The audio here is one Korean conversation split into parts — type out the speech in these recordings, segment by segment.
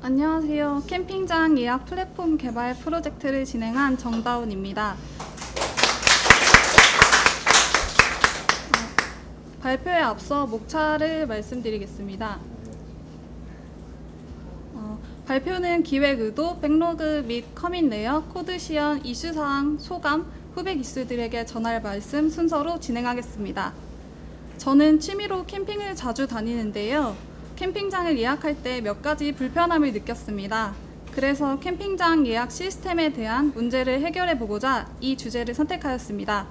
안녕하세요. 캠핑장 예약 플랫폼 개발 프로젝트를 진행한 정다운입니다. 발표에 앞서 목차를 말씀드리겠습니다. 발표는 기획 의도, 백로그 및 커밋 레이어, 코드 시연, 이슈사항, 소감, 후배 기수들에게 전할 말씀 순서로 진행하겠습니다. 저는 취미로 캠핑을 자주 다니는데요. 캠핑장을 예약할 때 몇 가지 불편함을 느꼈습니다. 그래서 캠핑장 예약 시스템에 대한 문제를 해결해 보고자 이 주제를 선택하였습니다.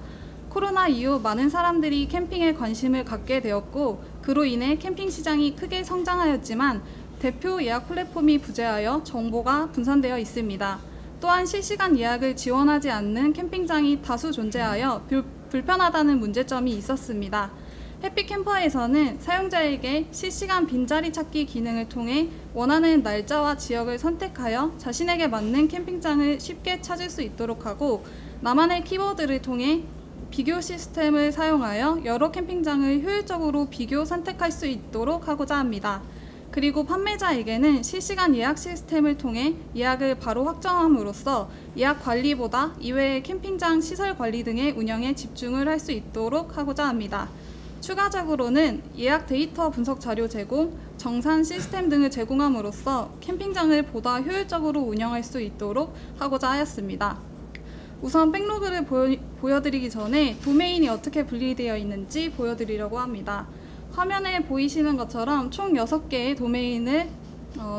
코로나 이후 많은 사람들이 캠핑에 관심을 갖게 되었고, 그로 인해 캠핑 시장이 크게 성장하였지만 대표 예약 플랫폼이 부재하여 정보가 분산되어 있습니다. 또한 실시간 예약을 지원하지 않는 캠핑장이 다수 존재하여 불편하다는 문제점이 있었습니다. 해피캠퍼에서는 사용자에게 실시간 빈자리 찾기 기능을 통해 원하는 날짜와 지역을 선택하여 자신에게 맞는 캠핑장을 쉽게 찾을 수 있도록 하고, 나만의 키워드를 통해 비교 시스템을 사용하여 여러 캠핑장을 효율적으로 비교 선택할 수 있도록 하고자 합니다. 그리고 판매자에게는 실시간 예약 시스템을 통해 예약을 바로 확정함으로써 예약 관리보다 이외의 캠핑장 시설 관리 등의 운영에 집중을 할 수 있도록 하고자 합니다. 추가적으로는 예약 데이터 분석 자료 제공, 정산 시스템 등을 제공함으로써 캠핑장을 보다 효율적으로 운영할 수 있도록 하고자 하였습니다. 우선 백로그를 보여드리기 전에 도메인이 어떻게 분리되어 있는지 보여드리려고 합니다. 화면에 보이시는 것처럼 총 6개의 도메인을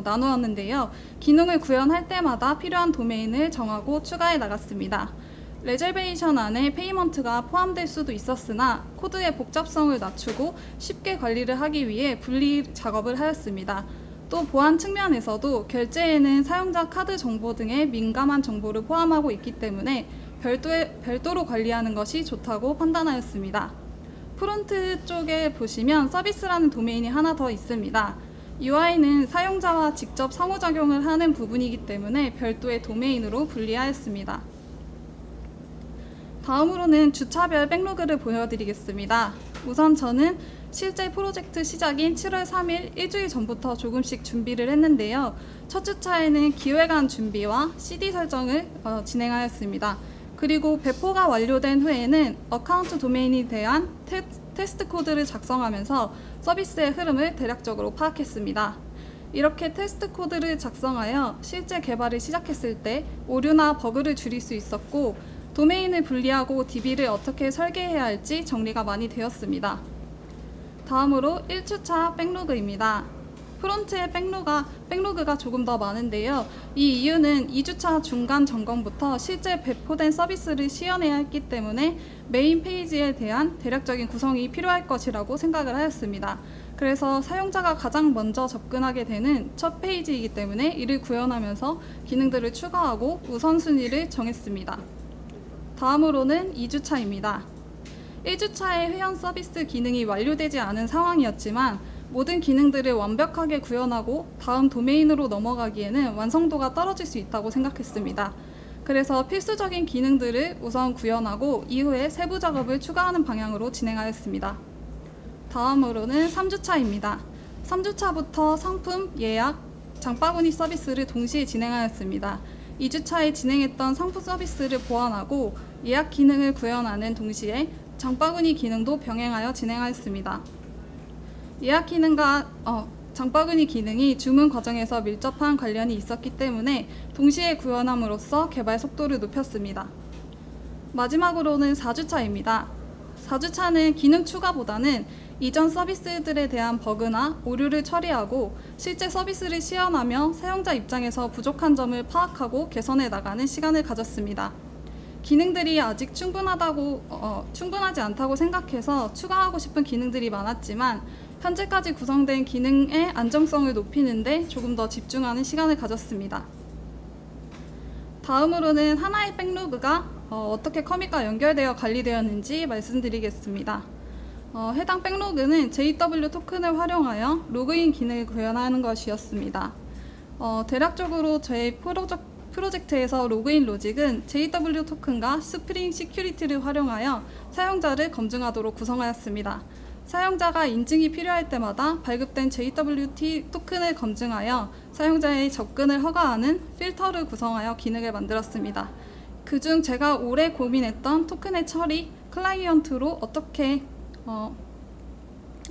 나누었는데요. 기능을 구현할 때마다 필요한 도메인을 정하고 추가해 나갔습니다. 레저베이션 안에 페이먼트가 포함될 수도 있었으나 코드의 복잡성을 낮추고 쉽게 관리를 하기 위해 분리 작업을 하였습니다. 또 보안 측면에서도 결제에는 사용자 카드 정보 등의 민감한 정보를 포함하고 있기 때문에 별도로 관리하는 것이 좋다고 판단하였습니다. 프론트 쪽에 보시면 서비스라는 도메인이 하나 더 있습니다. UI는 사용자와 직접 상호작용을 하는 부분이기 때문에 별도의 도메인으로 분리하였습니다. 다음으로는 주차별 백로그를 보여드리겠습니다. 우선 저는 실제 프로젝트 시작인 7월 3일 일주일 전부터 조금씩 준비를 했는데요. 첫 주차에는 기획안 준비와 CD 설정을 진행하였습니다. 그리고 배포가 완료된 후에는 어카운트 도메인에 대한 테스트 코드를 작성하면서 서비스의 흐름을 대략적으로 파악했습니다. 이렇게 테스트 코드를 작성하여 실제 개발을 시작했을 때 오류나 버그를 줄일 수 있었고, 도메인을 분리하고 DB를 어떻게 설계해야 할지 정리가 많이 되었습니다. 다음으로 1주차 백로그입니다. 프론트의 백로그가 조금 더 많은데요. 이 이유는 2주차 중간 점검부터 실제 배포된 서비스를 시연해야 했기 때문에 메인 페이지에 대한 대략적인 구성이 필요할 것이라고 생각을 하였습니다. 그래서 사용자가 가장 먼저 접근하게 되는 첫 페이지이기 때문에 이를 구현하면서 기능들을 추가하고 우선순위를 정했습니다. 다음으로는 2주차입니다. 1주차의 회원 서비스 기능이 완료되지 않은 상황이었지만 모든 기능들을 완벽하게 구현하고 다음 도메인으로 넘어가기에는 완성도가 떨어질 수 있다고 생각했습니다. 그래서 필수적인 기능들을 우선 구현하고 이후에 세부 작업을 추가하는 방향으로 진행하였습니다. 다음으로는 3주차입니다. 3주차부터 상품, 예약, 장바구니 서비스를 동시에 진행하였습니다. 2주차에 진행했던 상품 서비스를 보완하고 예약 기능을 구현하는 동시에 장바구니 기능도 병행하여 진행하였습니다. 예약 기능과 장바구니 기능이 주문 과정에서 밀접한 관련이 있었기 때문에 동시에 구현함으로써 개발 속도를 높였습니다. 마지막으로는 4주차입니다. 4주차는 기능 추가보다는 이전 서비스들에 대한 버그나 오류를 처리하고 실제 서비스를 시연하며 사용자 입장에서 부족한 점을 파악하고 개선해 나가는 시간을 가졌습니다. 기능들이 아직 충분하지 않다고 생각해서 추가하고 싶은 기능들이 많았지만 현재까지 구성된 기능의 안정성을 높이는 데 조금 더 집중하는 시간을 가졌습니다. 다음으로는 하나의 백로그가 어떻게 커밋과 연결되어 관리되었는지 말씀드리겠습니다. 해당 백로그는 JW 토큰을 활용하여 로그인 기능을 구현하는 것이었습니다. 대략적으로 저희 프로젝트에서 로그인 로직은 JW 토큰과 스프링 시큐리티를 활용하여 사용자를 검증하도록 구성하였습니다. 사용자가 인증이 필요할 때마다 발급된 JWT 토큰을 검증하여 사용자의 접근을 허가하는 필터를 구성하여 기능을 만들었습니다. 그중 제가 오래 고민했던 토큰의 처리, 클라이언트로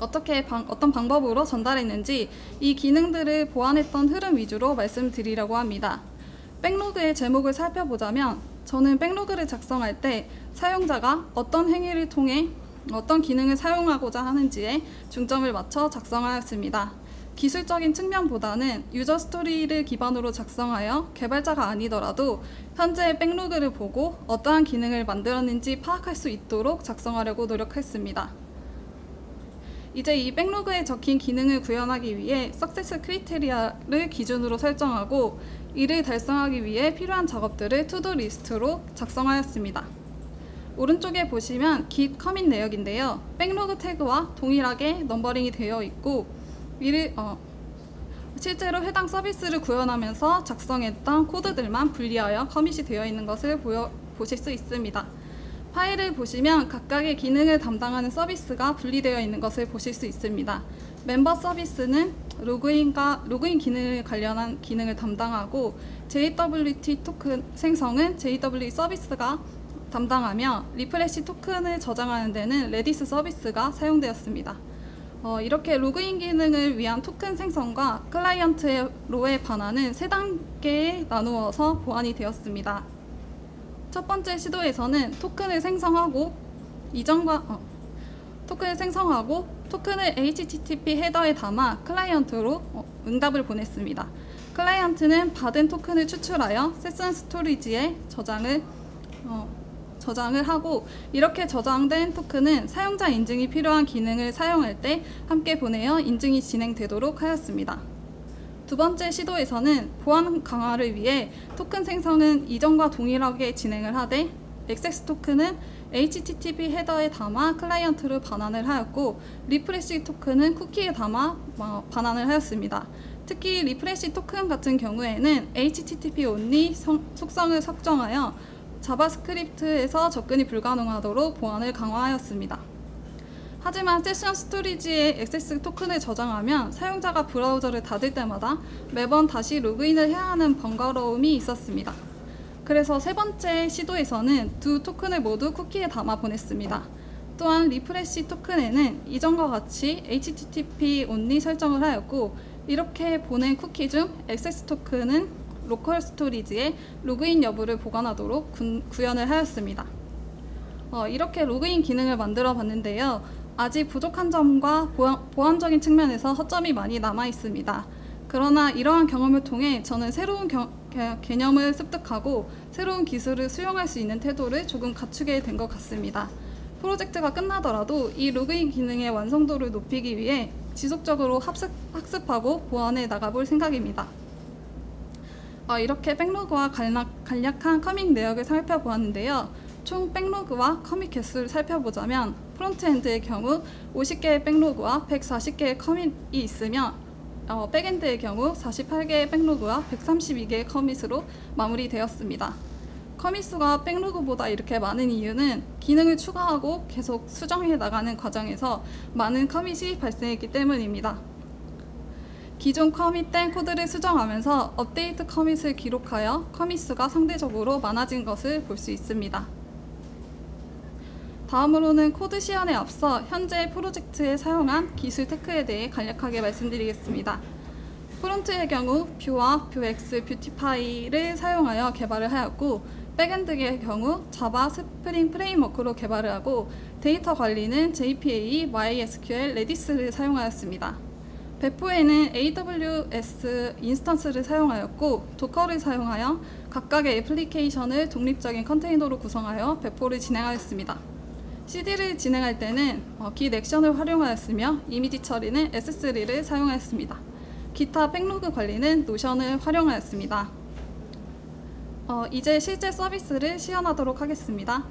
어떤 방법으로 전달했는지 이 기능들을 보완했던 흐름 위주로 말씀드리려고 합니다. 백로그의 제목을 살펴보자면 저는 백로그를 작성할 때 사용자가 어떤 행위를 통해 어떤 기능을 사용하고자 하는지에 중점을 맞춰 작성하였습니다. 기술적인 측면보다는 유저 스토리를 기반으로 작성하여 개발자가 아니더라도 현재 백로그를 보고 어떠한 기능을 만들었는지 파악할 수 있도록 작성하려고 노력했습니다. 이제 이 백로그에 적힌 기능을 구현하기 위해 석세스 크리테리아를 기준으로 설정하고 이를 달성하기 위해 필요한 작업들을 투두 리스트로 작성하였습니다. 오른쪽에 보시면 git 커밋 내역인데요. 백로그 태그와 동일하게 넘버링이 되어 있고 실제로 해당 서비스를 구현하면서 작성했던 코드들만 분리하여 커밋이 되어 있는 것을 보실 수 있습니다. 파일을 보시면 각각의 기능을 담당하는 서비스가 분리되어 있는 것을 보실 수 있습니다. 멤버 서비스는 로그인 기능을 관련한 기능을 담당하고 JWT 토큰 생성은 JWT 서비스가 담당하며 리프레시 토큰을 저장하는 데는 레디스 서비스가 사용되었습니다. 이렇게 로그인 기능을 위한 토큰 생성과 클라이언트로의 반환은 세 단계에 나누어서 보완이 되었습니다. 첫 번째 시도에서는 토큰을 생성하고 토큰을 HTTP 헤더에 담아 클라이언트로 응답을 보냈습니다. 클라이언트는 받은 토큰을 추출하여 세션 스토리지에 저장을 하고 이렇게 저장된 토큰은 사용자 인증이 필요한 기능을 사용할 때 함께 보내어 인증이 진행되도록 하였습니다. 두 번째 시도에서는 보안 강화를 위해 토큰 생성은 이전과 동일하게 진행을 하되 액세스 토큰은 HTTP 헤더에 담아 클라이언트로 반환을 하였고 리프레시 토큰은 쿠키에 담아 반환을 하였습니다. 특히 리프레시 토큰 같은 경우에는 HTTP only 속성을 설정하여 자바스크립트에서 접근이 불가능하도록 보안을 강화하였습니다. 하지만 세션 스토리지에 액세스 토큰을 저장하면 사용자가 브라우저를 닫을 때마다 매번 다시 로그인을 해야 하는 번거로움이 있었습니다. 그래서 세 번째 시도에서는 두 토큰을 모두 쿠키에 담아 보냈습니다. 또한 리프레시 토큰에는 이전과 같이 HTTP only 설정을 하였고 이렇게 보낸 쿠키 중 액세스 토큰은 로컬 스토리지에 로그인 여부를 보관하도록 구현을 하였습니다. 이렇게 로그인 기능을 만들어 봤는데요. 아직 부족한 점과 보안적인 측면에서 허점이 많이 남아 있습니다. 그러나 이러한 경험을 통해 저는 새로운 개념을 습득하고 새로운 기술을 수용할 수 있는 태도를 조금 갖추게 된 것 같습니다. 프로젝트가 끝나더라도 이 로그인 기능의 완성도를 높이기 위해 지속적으로 학습하고 보완해 나가볼 생각입니다. 이렇게 백로그와 간략한 커밋 내역을 살펴보았는데요. 총 백로그와 커밋 개수를 살펴보자면 프론트엔드의 경우 50개의 백로그와 140개의 커밋이 있으며 백엔드의 경우 48개의 백로그와 132개의 커밋으로 마무리되었습니다. 커밋 수가 백로그보다 이렇게 많은 이유는 기능을 추가하고 계속 수정해 나가는 과정에서 많은 커밋이 발생했기 때문입니다. 기존 커밋된 코드를 수정하면서 업데이트 커밋을 기록하여 커밋 수가 상대적으로 많아진 것을 볼 수 있습니다. 다음으로는 코드 시연에 앞서 현재 프로젝트에 사용한 기술 테크에 대해 간략하게 말씀드리겠습니다. 프론트의 경우 뷰와 뷰X, 뷰티파이를 사용하여 개발을 하였고 백엔드의 경우 자바, 스프링 프레임워크로 개발을 하고 데이터 관리는 JPA, MySQL, 레디스를 사용하였습니다. 배포에는 AWS 인스턴스를 사용하였고 도커를 사용하여 각각의 애플리케이션을 독립적인 컨테이너로 구성하여 배포를 진행하였습니다. CD를 진행할 때는 git 액션을 활용하였으며 이미지 처리는 S3를 사용하였습니다. 기타 백로그 관리는 노션을 활용하였습니다. 이제 실제 서비스를 시연하도록 하겠습니다.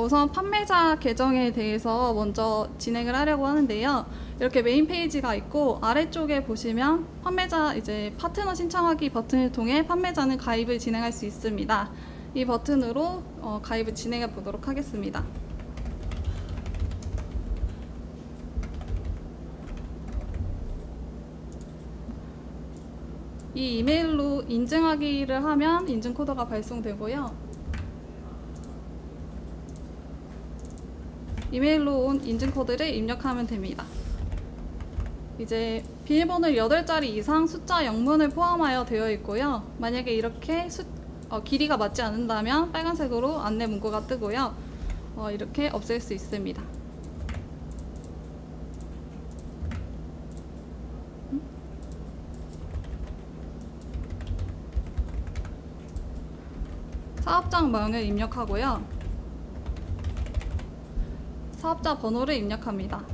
우선 판매자 계정에 대해서 먼저 진행을 하려고 하는데요. 이렇게 메인 페이지가 있고 아래쪽에 보시면 판매자 이제 파트너 신청하기 버튼을 통해 판매자는 가입을 진행할 수 있습니다. 이 버튼으로 가입을 진행해 보도록 하겠습니다. 이 이메일로 인증하기를 하면 인증 코드가 발송되고요. 이메일로 온 인증 코드를 입력하면 됩니다. 이제 비밀번호 8자리 이상 숫자 0문을 포함하여 되어 있고요. 만약에 이렇게 길이가 맞지 않는다면 빨간색으로 안내 문구가 뜨고요. 이렇게 없앨 수 있습니다. 사업장명을 입력하고요. 사업자 번호를 입력합니다.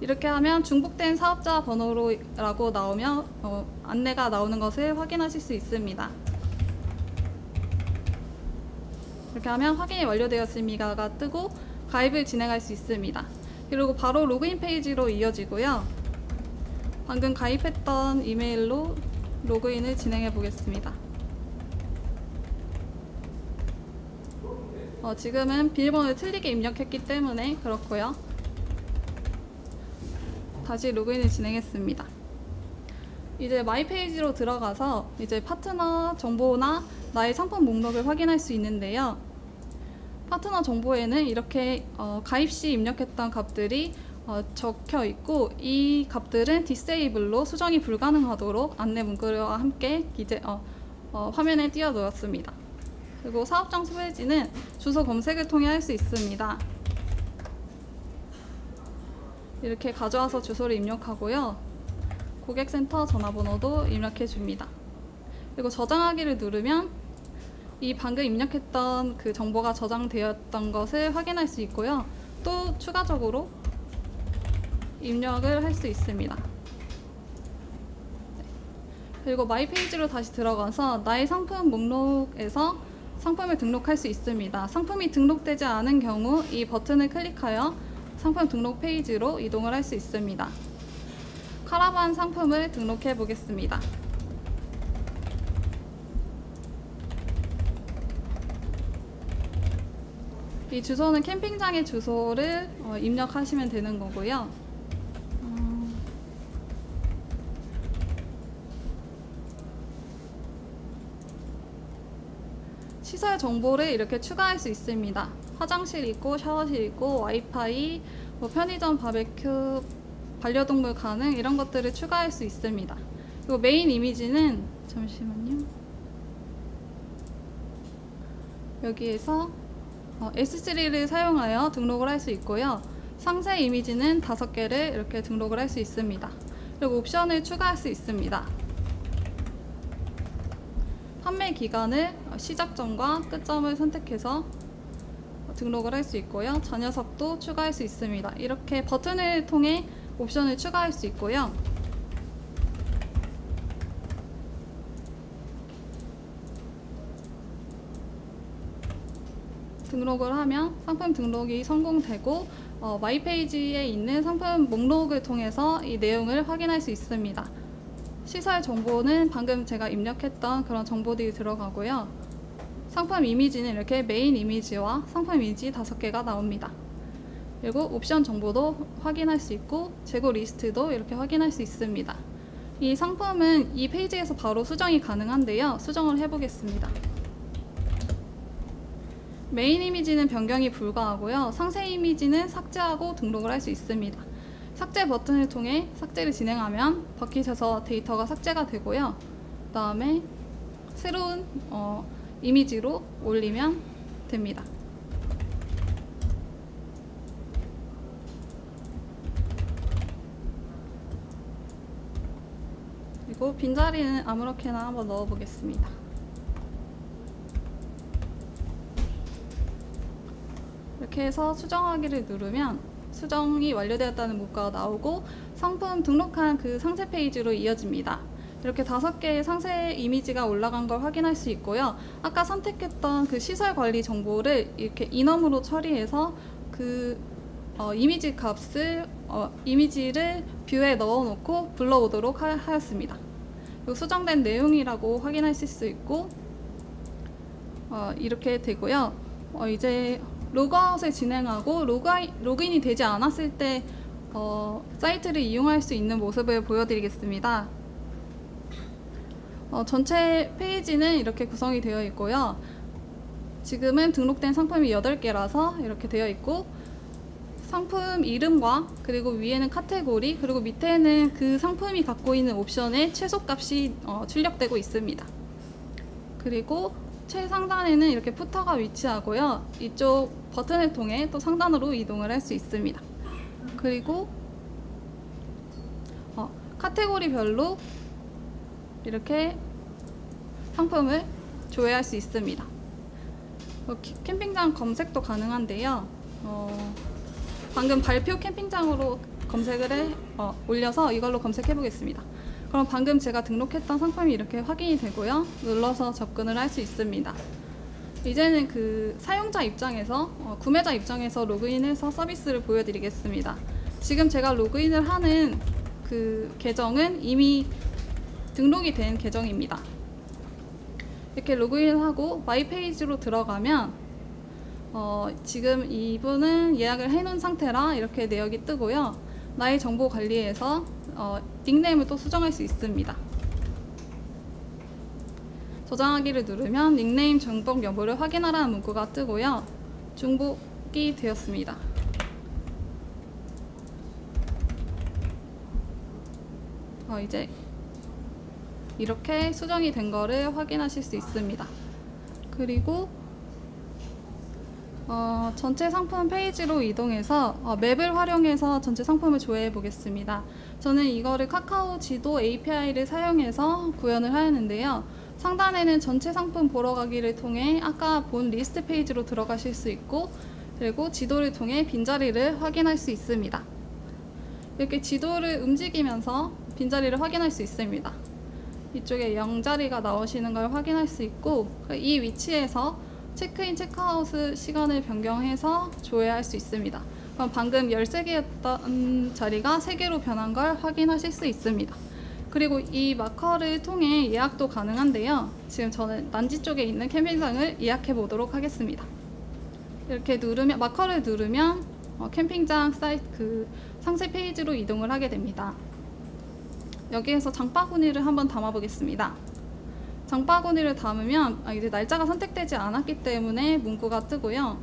이렇게 하면 중복된 사업자 번호라고 나오면 안내가 나오는 것을 확인하실 수 있습니다. 이렇게 하면 확인이 완료되었습니다가 뜨고 가입을 진행할 수 있습니다. 그리고 바로 로그인 페이지로 이어지고요. 방금 가입했던 이메일로 로그인을 진행해 보겠습니다. 지금은 비밀번호를 틀리게 입력했기 때문에 그렇고요. 다시 로그인을 진행했습니다. 이제 마이 페이지로 들어가서 이제 파트너 정보나 나의 상품 목록을 확인할 수 있는데요. 파트너 정보에는 이렇게 가입 시 입력했던 값들이 적혀 있고, 이 값들은 디세이블로 수정이 불가능하도록 안내 문구와 함께 화면에 띄워 놓았습니다. 그리고 사업장 소개지는 주소 검색을 통해 할 수 있습니다. 이렇게 가져와서 주소를 입력하고요. 고객센터 전화번호도 입력해 줍니다. 그리고 저장하기를 누르면 이 방금 입력했던 그 정보가 저장되었던 것을 확인할 수 있고요. 또 추가적으로 입력을 할 수 있습니다. 그리고 마이 페이지로 다시 들어가서 나의 상품 목록에서 상품을 등록할 수 있습니다. 상품이 등록되지 않은 경우 이 버튼을 클릭하여 상품 등록 페이지로 이동을 할 수 있습니다. 카라반 상품을 등록해 보겠습니다. 이 주소는 캠핑장의 주소를 입력하시면 되는 거고요. 시설 정보를 이렇게 추가할 수 있습니다. 화장실 있고 샤워실 있고 와이파이, 편의점, 바베큐, 반려동물 가능 이런 것들을 추가할 수 있습니다. 그리고 메인 이미지는 잠시만요. 여기에서 S3를 사용하여 등록을 할 수 있고요. 상세 이미지는 5개를 이렇게 등록을 할 수 있습니다. 그리고 옵션을 추가할 수 있습니다. 판매 기간을 시작점과 끝점을 선택해서 등록을 할 수 있고요. 자녀석도 추가할 수 있습니다. 이렇게 버튼을 통해 옵션을 추가할 수 있고요. 등록을 하면 상품 등록이 성공되고 마이 페이지에 있는 상품 목록을 통해서 이 내용을 확인할 수 있습니다. 시설 정보는 방금 제가 입력했던 그런 정보들이 들어가고요. 상품 이미지는 이렇게 메인 이미지와 상품 이미지 5개가 나옵니다. 그리고 옵션 정보도 확인할 수 있고 재고 리스트도 이렇게 확인할 수 있습니다. 이 상품은 이 페이지에서 바로 수정이 가능한데요. 수정을 해보겠습니다. 메인 이미지는 변경이 불가하고요. 상세 이미지는 삭제하고 등록을 할 수 있습니다. 삭제 버튼을 통해 삭제를 진행하면 버킷에서 데이터가 삭제가 되고요. 그 다음에 새로운 이미지로 올리면 됩니다. 그리고 빈자리는 아무렇게나 한번 넣어 보겠습니다. 이렇게 해서 수정하기를 누르면 수정이 완료되었다는 문구가 나오고 상품 등록한 그 상세 페이지로 이어집니다. 이렇게 5개의 상세 이미지가 올라간 걸 확인할 수 있고요. 아까 선택했던 그 시설 관리 정보를 이렇게 인엄으로 처리해서 그 이미지 값을 이미지를 뷰에 넣어놓고 불러오도록 하였습니다. 수정된 내용이라고 확인하실 수 있고 이렇게 되고요. 이제 로그아웃을 진행하고 로그인이 되지 않았을 때 사이트를 이용할 수 있는 모습을 보여드리겠습니다. 전체 페이지는 이렇게 구성이 되어 있고요. 지금은 등록된 상품이 8개라서 이렇게 되어 있고, 상품 이름과 그리고 위에는 카테고리, 그리고 밑에는 그 상품이 갖고 있는 옵션의 최소값이 출력되고 있습니다. 그리고 최상단에는 이렇게 푸터가 위치하고요. 이쪽 버튼을 통해 또 상단으로 이동을 할 수 있습니다. 그리고 카테고리별로 이렇게 상품을 조회할 수 있습니다. 캠핑장 검색도 가능한데요. 방금 발표 캠핑장으로 검색을 올려서 이걸로 검색해 보겠습니다. 그럼 방금 제가 등록했던 상품이 이렇게 확인이 되고요. 눌러서 접근을 할 수 있습니다. 이제는 그 사용자 입장에서 구매자 입장에서 로그인해서 서비스를 보여드리겠습니다. 지금 제가 로그인을 하는 그 계정은 이미 등록이 된 계정입니다. 이렇게 로그인하고 마이 페이지로 들어가면 지금 이분은 예약을 해놓은 상태라 이렇게 내역이 뜨고요. 나의 정보 관리에서 닉네임을 또 수정할 수 있습니다. 저장하기를 누르면 닉네임 중복 여부를 확인하라는 문구가 뜨고요. 중복이 되었습니다. 이제 이렇게 수정이 된 거를 확인하실 수 있습니다. 그리고 전체 상품 페이지로 이동해서 맵을 활용해서 전체 상품을 조회해 보겠습니다. 저는 이거를 카카오 지도 API를 사용해서 구현을 하였는데요. 상단에는 전체 상품 보러 가기를 통해 아까 본 리스트 페이지로 들어가실 수 있고, 그리고 지도를 통해 빈자리를 확인할 수 있습니다. 이렇게 지도를 움직이면서 빈자리를 확인할 수 있습니다. 이쪽에 0자리가 나오시는 걸 확인할 수 있고, 이 위치에서 체크인, 체크아웃 시간을 변경해서 조회할 수 있습니다. 그럼 방금 13개였던 자리가 3개로 변한 걸 확인하실 수 있습니다. 그리고 이 마커를 통해 예약도 가능한데요. 지금 저는 난지 쪽에 있는 캠핑장을 예약해 보도록 하겠습니다. 이렇게 누르면, 마커를 누르면 캠핑장 사이트 그 상세 페이지로 이동을 하게 됩니다. 여기에서 장바구니를 한번 담아 보겠습니다. 장바구니를 담으면 이제 날짜가 선택되지 않았기 때문에 문구가 뜨고요.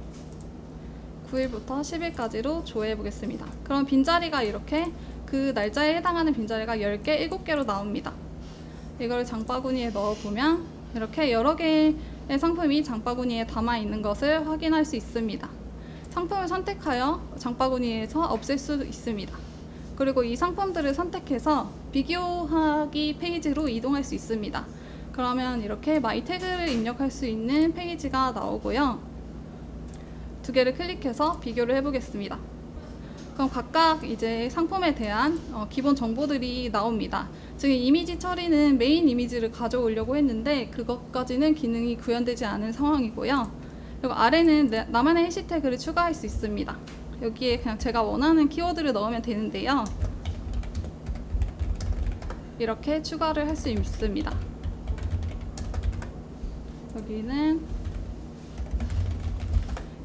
9일부터 10일까지로 조회해 보겠습니다. 그럼 빈자리가 이렇게 그 날짜에 해당하는 빈자리가 10개, 7개로 나옵니다. 이걸 장바구니에 넣어보면 이렇게 여러 개의 상품이 장바구니에 담아 있는 것을 확인할 수 있습니다. 상품을 선택하여 장바구니에서 없앨 수 있습니다. 그리고 이 상품들을 선택해서 비교하기 페이지로 이동할 수 있습니다. 그러면 이렇게 마이 태그를 입력할 수 있는 페이지가 나오고요. 2개를 클릭해서 비교를 해보겠습니다. 그럼 각각 이제 상품에 대한 기본 정보들이 나옵니다. 지금 이미지 처리는 메인 이미지를 가져오려고 했는데 그것까지는 기능이 구현되지 않은 상황이고요. 그리고 아래는 나만의 해시태그를 추가할 수 있습니다. 여기에 그냥 제가 원하는 키워드를 넣으면 되는데요. 이렇게 추가를 할 수 있습니다. 여기는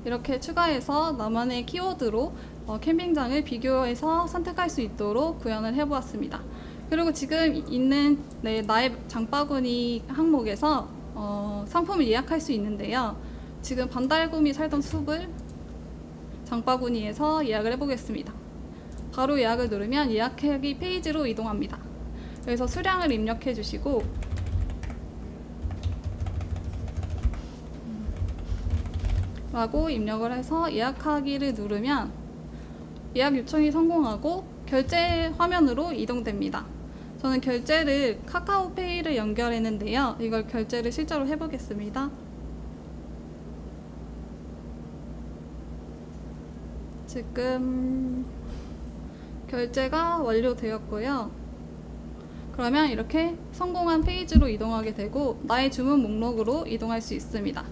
이렇게 추가해서 나만의 키워드로 캠핑장을 비교해서 선택할 수 있도록 구현을 해보았습니다. 그리고 지금 있는 나의 장바구니 항목에서 상품을 예약할 수 있는데요. 지금 반달곰이 살던 숲을 장바구니에서 예약을 해보겠습니다. 바로 예약을 누르면 예약하기 페이지로 이동합니다. 여기서 수량을 입력해 주시고 라고 입력을 해서 예약하기를 누르면 예약 요청이 성공하고 결제 화면으로 이동됩니다. 저는 결제를 카카오페이를 연결했는데요. 이걸 결제를 실제로 해보겠습니다. 지금 결제가 완료되었고요. 그러면 이렇게 성공한 페이지로 이동하게 되고 나의 주문 목록으로 이동할 수 있습니다.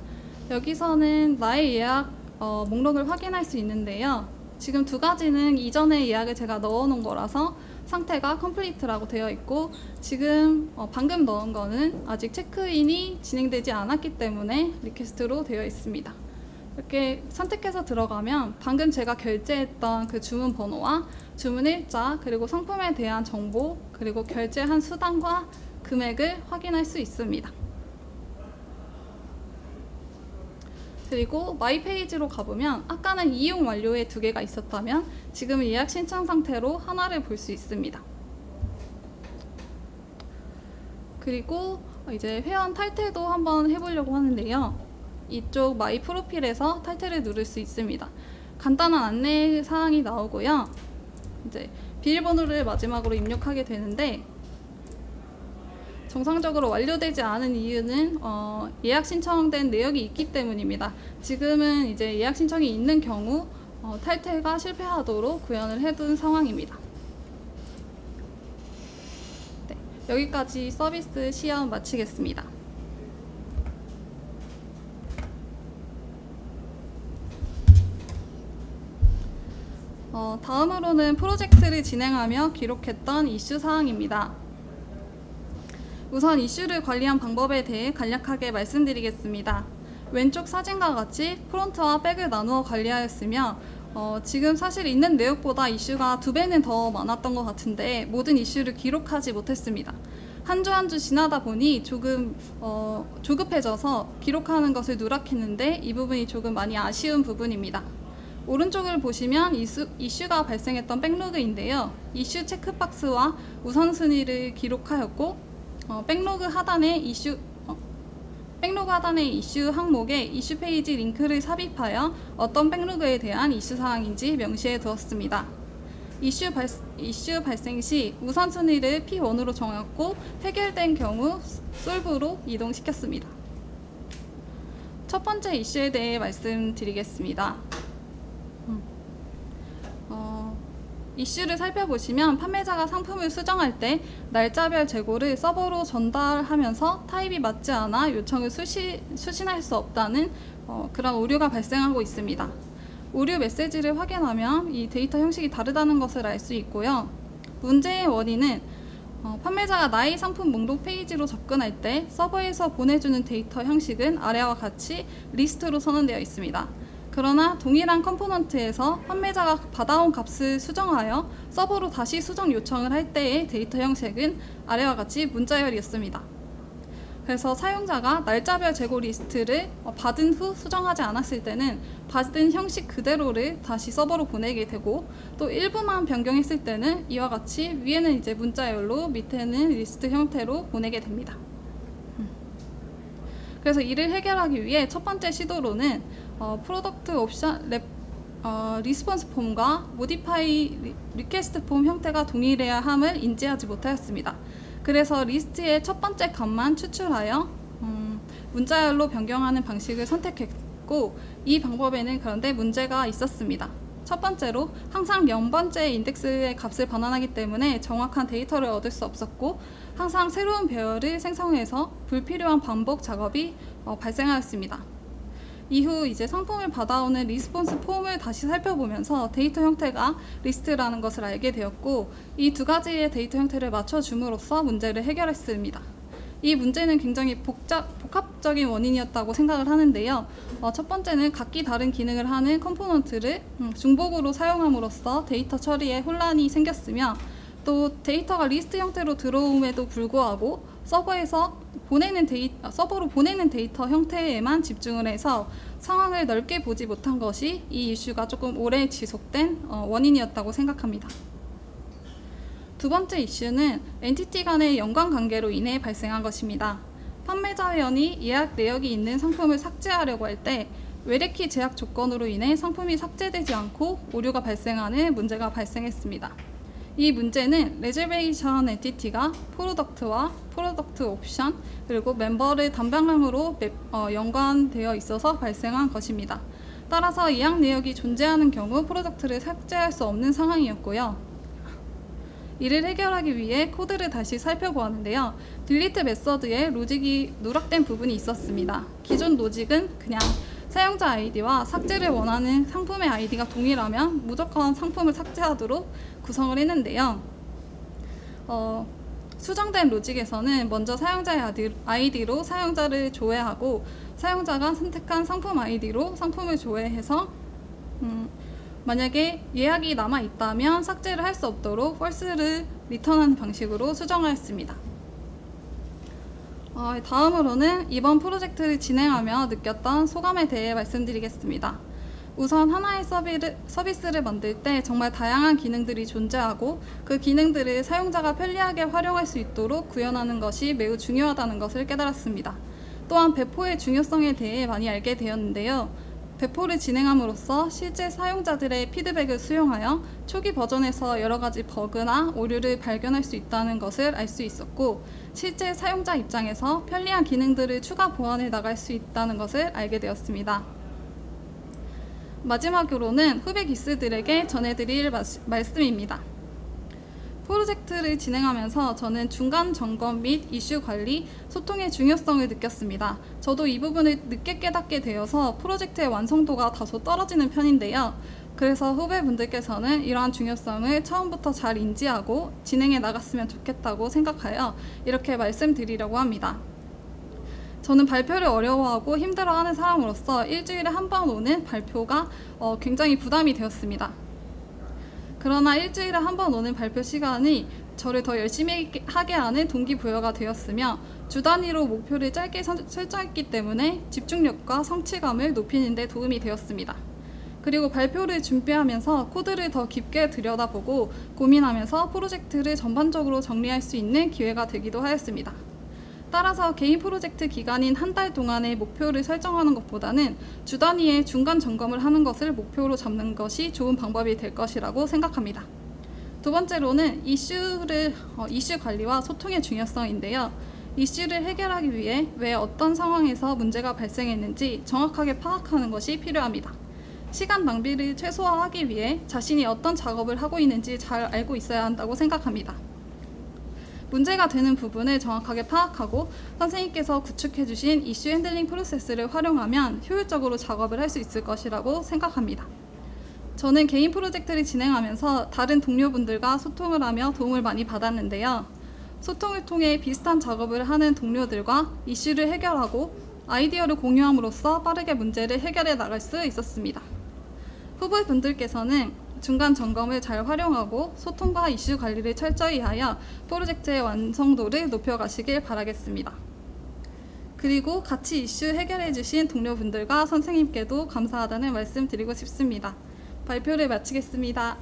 여기서는 나의 예약 목록을 확인할 수 있는데요. 지금 두 가지는 이전에 예약을 제가 넣어 놓은 거라서 상태가 컴플리트라고 되어 있고, 지금 방금 넣은 거는 아직 체크인이 진행되지 않았기 때문에 리퀘스트로 되어 있습니다. 이렇게 선택해서 들어가면 방금 제가 결제했던 그 주문 번호와 주문 일자, 그리고 상품에 대한 정보, 그리고 결제한 수단과 금액을 확인할 수 있습니다. 그리고 마이 페이지로 가보면 아까는 이용 완료에 두 개가 있었다면 지금은 예약 신청 상태로 하나를 볼 수 있습니다. 그리고 이제 회원 탈퇴도 한번 해보려고 하는데요. 이쪽 마이 프로필에서 탈퇴를 누를 수 있습니다. 간단한 안내 사항이 나오고요. 이제 비밀번호를 마지막으로 입력하게 되는데, 정상적으로 완료되지 않은 이유는 예약 신청된 내역이 있기 때문입니다. 지금은 이제 예약 신청이 있는 경우 탈퇴가 실패하도록 구현을 해둔 상황입니다. 네, 여기까지 서비스 시연 마치겠습니다. 다음으로는 프로젝트를 진행하며 기록했던 이슈 사항입니다. 우선 이슈를 관리한 방법에 대해 간략하게 말씀드리겠습니다. 왼쪽 사진과 같이 프론트와 백을 나누어 관리하였으며 지금 사실 있는 내역보다 이슈가 2배는 더 많았던 것 같은데 모든 이슈를 기록하지 못했습니다. 한 주 한 주 지나다 보니 조금 조급해져서 기록하는 것을 누락했는데 이 부분이 조금 많이 아쉬운 부분입니다. 오른쪽을 보시면 이슈가 발생했던 백로그인데요. 이슈 체크박스와 우선순위를 기록하였고, 백로그 하단의 이슈 항목에 이슈 페이지 링크를 삽입하여 어떤 백로그에 대한 이슈 사항인지 명시해 두었습니다. 이슈 발생 시 우선순위를 P1으로 정했고, 해결된 경우 솔브로 이동시켰습니다. 첫 번째 이슈에 대해 말씀드리겠습니다. 이슈를 살펴보시면 판매자가 상품을 수정할 때 날짜별 재고를 서버로 전달하면서 타입이 맞지 않아 요청을 수신할 수 없다는 그런 오류가 발생하고 있습니다. 오류 메시지를 확인하면 이 데이터 형식이 다르다는 것을 알 수 있고요. 문제의 원인은 판매자가 나의 상품 목록 페이지로 접근할 때 서버에서 보내주는 데이터 형식은 아래와 같이 리스트로 선언되어 있습니다. 그러나 동일한 컴포넌트에서 판매자가 받아온 값을 수정하여 서버로 다시 수정 요청을 할 때의 데이터 형식은 아래와 같이 문자열이었습니다. 그래서 사용자가 날짜별 재고 리스트를 받은 후 수정하지 않았을 때는 받은 형식 그대로를 다시 서버로 보내게 되고, 또 일부만 변경했을 때는 이와 같이 위에는 이제 문자열로 밑에는 리스트 형태로 보내게 됩니다. 그래서 이를 해결하기 위해 첫 번째 시도로는 프로덕트 옵션 리스폰스 폼과 모디파이 리퀘스트 폼 형태가 동일해야 함을 인지하지 못하였습니다. 그래서 리스트의 첫 번째 값만 추출하여 문자열로 변경하는 방식을 선택했고, 이 방법에는 그런데 문제가 있었습니다. 첫 번째로 항상 0번째 인덱스의 값을 반환하기 때문에 정확한 데이터를 얻을 수 없었고, 항상 새로운 배열을 생성해서 불필요한 반복 작업이 발생하였습니다. 이후 이제 상품을 받아오는 리스폰스 폼을 다시 살펴보면서 데이터 형태가 리스트라는 것을 알게 되었고, 이 두 가지의 데이터 형태를 맞춰줌으로써 문제를 해결했습니다. 이 문제는 굉장히 복합적인 원인이었다고 생각을 하는데요. 첫 번째는 각기 다른 기능을 하는 컴포넌트를 중복으로 사용함으로써 데이터 처리에 혼란이 생겼으며, 또 데이터가 리스트 형태로 들어옴에도 불구하고 서버로 보내는 데이터 형태에만 집중을 해서 상황을 넓게 보지 못한 것이 이 이슈가 조금 오래 지속된 원인이었다고 생각합니다. 두 번째 이슈는 엔티티 간의 연관관계로 인해 발생한 것입니다. 판매자 회원이 예약 내역이 있는 상품을 삭제하려고 할 때 외래키 제약 조건으로 인해 상품이 삭제되지 않고 오류가 발생하는 문제가 발생했습니다. 이 문제는 레저베이션 엔티티가 프로덕트와 프로덕트 옵션, 그리고 멤버를 단방향으로 연관되어 있어서 발생한 것입니다. 따라서 예약 내역이 존재하는 경우 프로덕트를 삭제할 수 없는 상황이었고요. 이를 해결하기 위해 코드를 다시 살펴보았는데요. 딜리트 메서드에 로직이 누락된 부분이 있었습니다. 기존 로직은 그냥 사용자 아이디와 삭제를 원하는 상품의 아이디가 동일하면 무조건 상품을 삭제하도록 구성을 했는데요. 수정된 로직에서는 먼저 사용자의 아이디로 사용자를 조회하고 사용자가 선택한 상품 아이디로 상품을 조회해서 만약에 예약이 남아 있다면 삭제를 할 수 없도록 false를 리턴하는 방식으로 수정하였습니다. 다음으로는 이번 프로젝트를 진행하며 느꼈던 소감에 대해 말씀드리겠습니다. 우선 하나의 서비스를 만들 때 정말 다양한 기능들이 존재하고 그 기능들을 사용자가 편리하게 활용할 수 있도록 구현하는 것이 매우 중요하다는 것을 깨달았습니다. 또한 배포의 중요성에 대해 많이 알게 되었는데요. 배포를 진행함으로써 실제 사용자들의 피드백을 수용하여 초기 버전에서 여러 가지 버그나 오류를 발견할 수 있다는 것을 알 수 있었고, 실제 사용자 입장에서 편리한 기능들을 추가 보완해 나갈 수 있다는 것을 알게 되었습니다. 마지막으로는 후배 기스들에게 전해드릴 말씀입니다. 프로젝트를 진행하면서 저는 중간 점검 및 이슈 관리, 소통의 중요성을 느꼈습니다. 저도 이 부분을 늦게 깨닫게 되어서 프로젝트의 완성도가 다소 떨어지는 편인데요. 그래서 후배분들께서는 이러한 중요성을 처음부터 잘 인지하고 진행해 나갔으면 좋겠다고 생각하여 이렇게 말씀드리려고 합니다. 저는 발표를 어려워하고 힘들어하는 사람으로서 일주일에 한 번 오는 발표가 굉장히 부담이 되었습니다. 그러나 일주일에 한 번 오는 발표 시간이 저를 더 열심히 하게 하는 동기부여가 되었으며 주 단위로 목표를 짧게 설정했기 때문에 집중력과 성취감을 높이는 데 도움이 되었습니다. 그리고 발표를 준비하면서 코드를 더 깊게 들여다보고 고민하면서 프로젝트를 전반적으로 정리할 수 있는 기회가 되기도 하였습니다. 따라서 개인 프로젝트 기간인 한 달 동안의 목표를 설정하는 것보다는 주 단위의 중간 점검을 하는 것을 목표로 잡는 것이 좋은 방법이 될 것이라고 생각합니다. 두 번째로는 이슈 관리와 소통의 중요성인데요. 이슈를 해결하기 위해 왜 어떤 상황에서 문제가 발생했는지 정확하게 파악하는 것이 필요합니다. 시간 낭비를 최소화하기 위해 자신이 어떤 작업을 하고 있는지 잘 알고 있어야 한다고 생각합니다. 문제가 되는 부분을 정확하게 파악하고 선생님께서 구축해주신 이슈 핸들링 프로세스를 활용하면 효율적으로 작업을 할 수 있을 것이라고 생각합니다. 저는 개인 프로젝트를 진행하면서 다른 동료분들과 소통을 하며 도움을 많이 받았는데요. 소통을 통해 비슷한 작업을 하는 동료들과 이슈를 해결하고 아이디어를 공유함으로써 빠르게 문제를 해결해 나갈 수 있었습니다. 후보분들께서는 중간 점검을 잘 활용하고 소통과 이슈 관리를 철저히 하여 프로젝트의 완성도를 높여가시길 바라겠습니다. 그리고 같이 이슈 해결해 주신 동료분들과 선생님께도 감사하다는 말씀 드리고 싶습니다. 발표를 마치겠습니다.